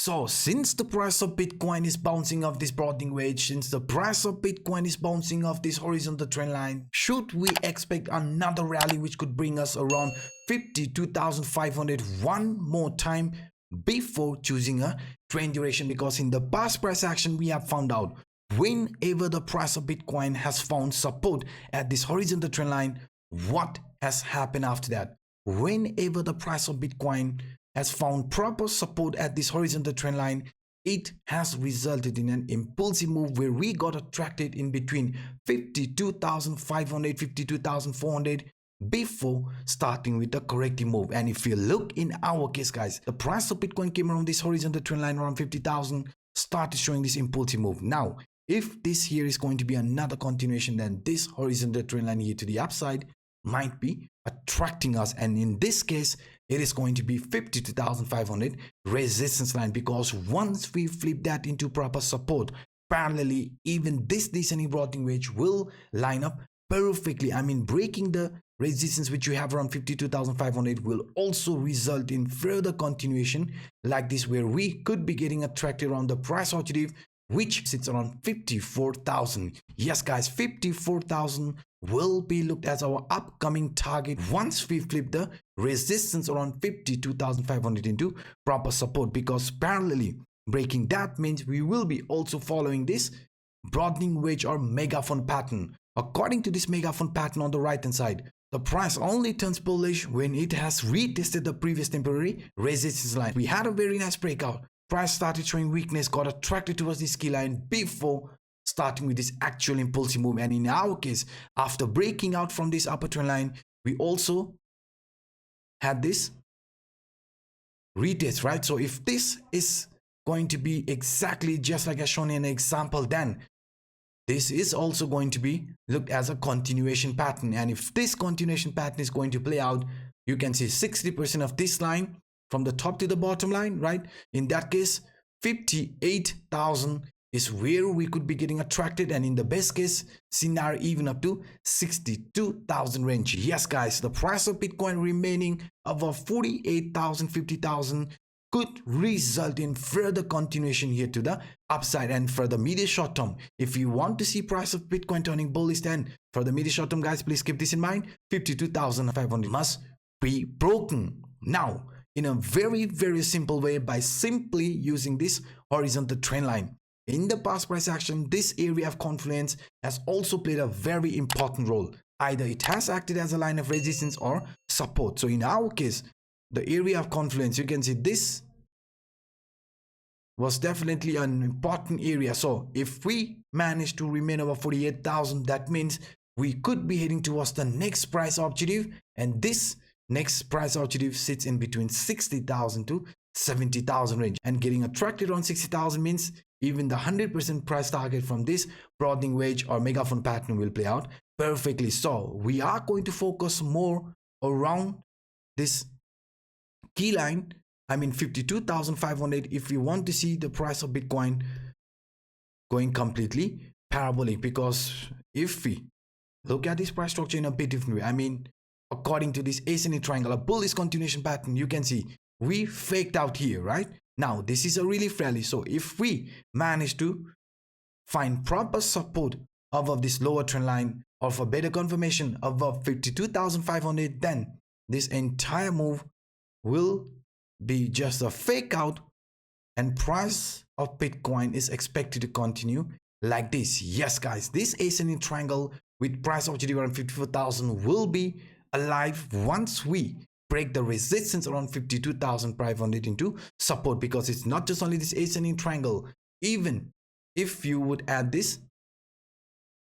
So since the price of Bitcoin is bouncing off this broadening wedge, since the price of Bitcoin is bouncing off this horizontal trend line, should we expect another rally which could bring us around 52,500 one more time before choosing a trend duration? Because in the past price action we have found out, whenever the price of Bitcoin has found support at this horizontal trend line, what has happened after that? Whenever the price of Bitcoin has found proper support at this horizontal trend line, it has resulted in an impulsive move where we got attracted in between 52,500, 52,400 before starting with the corrective move. And if you look in our case, guys, the price of Bitcoin came around this horizontal trend line around 50,000, started showing this impulsive move. Now, if this here is going to be another continuation, then this horizontal trend line here to the upside might be attracting us, and in this case it is going to be 52,500 resistance line, because once we flip that into proper support, parallelly even this descending broadening wedge will line up perfectly. I mean, breaking the resistance which we have around 52,500 will also result in further continuation like this, where we could be getting attracted around the price objective which sits around 54,000. Yes guys, 54,000 will be looked as our upcoming target once we flip the resistance around 52,500 into proper support, because parallelly breaking that means we will be also following this broadening wedge or megaphone pattern. According to this megaphone pattern on the right hand side, the price only turns bullish when it has retested the previous temporary resistance line. We had a very nice breakout. Price started showing weakness, got attracted towards this key line before starting with this actual impulsive move. And in our case, after breaking out from this upper trend line, we also had this retest, right? So if this is going to be exactly just like I shown in an example, then this is also going to be looked as a continuation pattern. And if this continuation pattern is going to play out, you can see 60% of this line from the top to the bottom line, right? In that case, 58,000 is where we could be getting attracted, and in the best case scenario even up to 62,000 range. Yes guys, the price of Bitcoin remaining above 48,000, 50,000 could result in further continuation here to the upside. And for the medium short term, if you want to see price of Bitcoin turning bullish, then for the medium short term, guys, please keep this in mind, 52,500 must be broken now in a very simple way by simply using this horizontal trend line. In the past price action, this area of confluence has also played a very important role. Either it has acted as a line of resistance or support. So in our case, the area of confluence, you can see this was definitely an important area. So if we manage to remain over 48,000, that means we could be heading towards the next price objective, and this next price objective sits in between 60,000 to 70,000 range, and getting attracted around 60,000 means even the 100% price target from this broadening wedge or megaphone pattern will play out perfectly. So we are going to focus more around this key line, I mean 52,500, if we want to see the price of Bitcoin going completely parabolic. Because if we look at this price structure in a bit different way, I mean, according to this ascending triangle, a bullish continuation pattern, you can see we faked out here, right? Now this is a relief rally. So if we manage to find proper support above this lower trend line, or for better confirmation above 52,500, then this entire move will be just a fake out, and price of Bitcoin is expected to continue like this. Yes guys, this ascending triangle with price objective around 54,000 will be alive once we break the resistance around 52,500 into support, because it's not just only this ascending triangle. Even if you would add this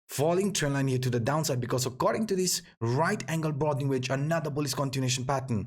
falling trend line here to the downside, because according to this right angle broadening wedge, another bullish continuation pattern,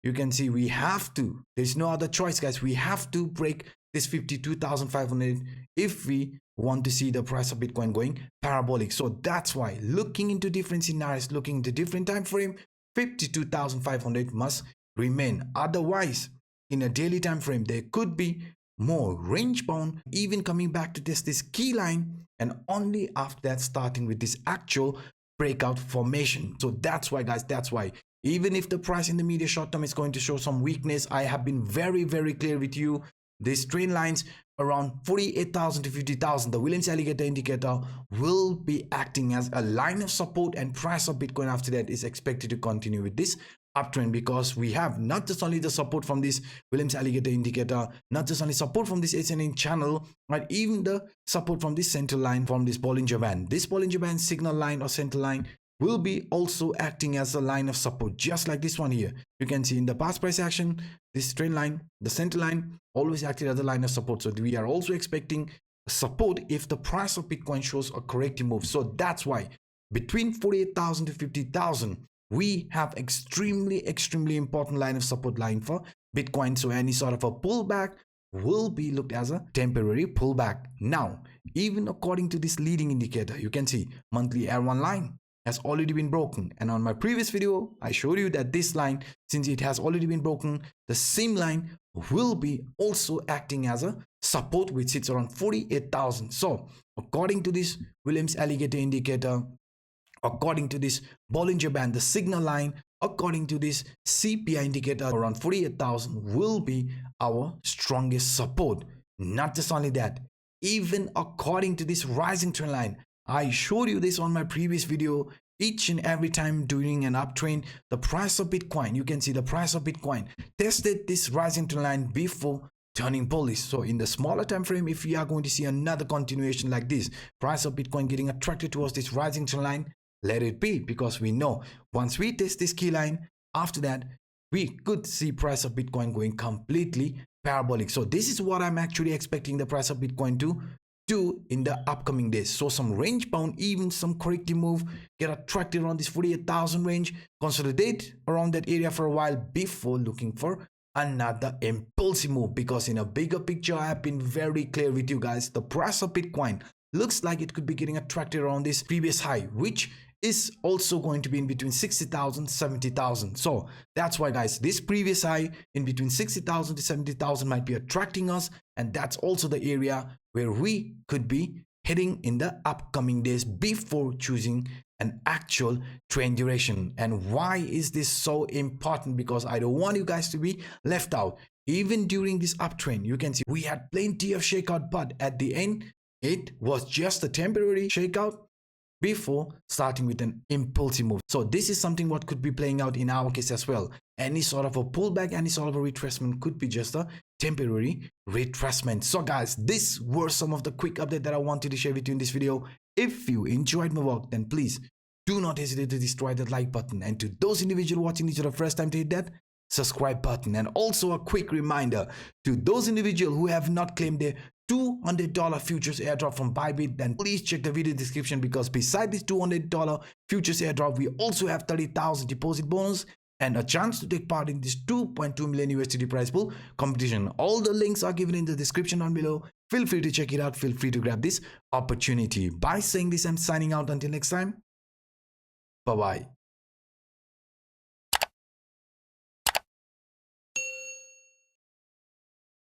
you can see we have to, there's no other choice guys, we have to break this 52,500 if we want to see the price of Bitcoin going parabolic. So that's why looking into different scenarios, looking into different time frame, 52,500 must remain. Otherwise, in a daily time frame, there could be more range bound, even coming back to test this key line, and only after that starting with this actual breakout formation. So that's why guys, that's why even if the price in the medium short term is going to show some weakness, I have been very clear with you. these trend lines around 48,000 to 50,000, the Williams alligator indicator will be acting as a line of support, and price of Bitcoin after that is expected to continue with this uptrend, because we have not just only the support from this Williams alligator indicator, not just only support from this SNN channel, but even the support from this center line from this Bollinger Band. This Bollinger Band signal line or center line will be also acting as a line of support, just like this one here. You can see in the past price action, this trend line, the center line, always acted as a line of support. So we are also expecting support if the price of Bitcoin shows a corrective move. So that's why between 48,000 to 50,000, we have extremely important line of support line for Bitcoin. So any sort of a pullback will be looked as a temporary pullback. Now, even according to this leading indicator, you can see monthly R1 line has already been broken, and on my previous video I showed you that this line, since it has already been broken, the same line will be also acting as a support, which sits around 48,000. So according to this Williams alligator indicator, according to this Bollinger Band, the signal line, according to this CPI indicator, around 48,000 will be our strongest support. Not just only that, even according to this rising trend line, I showed you this on my previous video. Each and every time during an uptrend, the price of Bitcoin, you can see the price of Bitcoin tested this rising trend line before turning bullish. So in the smaller time frame, if we are going to see another continuation like this, price of Bitcoin getting attracted towards this rising trend line, let it be, because we know once we test this key line, after that we could see price of Bitcoin going completely parabolic. So this is what I'm actually expecting the price of Bitcoin to do in the upcoming days. So some range bound, even some corrective move, get attracted around this 48,000 range, consolidate around that area for a while before looking for another impulsive move. Because in a bigger picture, I have been very clear with you guys, the price of Bitcoin looks like it could be getting attracted around this previous high, which is also going to be in between 60,000 70,000. So that's why guys, this previous high in between 60,000 to 70,000 might be attracting us, and that's also the area where we could be heading in the upcoming days before choosing an actual trend duration. And why is this so important? Because I don't want you guys to be left out. Even during this uptrend, you can see we had plenty of shakeout, but at the end it was just a temporary shakeout before starting with an impulsive move. So this is something what could be playing out in our case as well. Any sort of a pullback, any sort of a retracement could be just a temporary retracement. So guys, these were some of the quick update that I wanted to share with you in this video. If you enjoyed my work, then please do not hesitate to destroy that like button, and to those individuals watching this for the first time, to hit that subscribe button. And also a quick reminder to those individuals who have not claimed their $200 futures airdrop from Bybit, then please check the video description, because beside this $200 futures airdrop, we also have 30,000 deposit bonus and a chance to take part in this 2.2 million USDT prize pool competition. All the links are given in the description down below. Feel free to check it out. Feel free to grab this opportunity. By saying this, I'm signing out. Until next time, bye bye.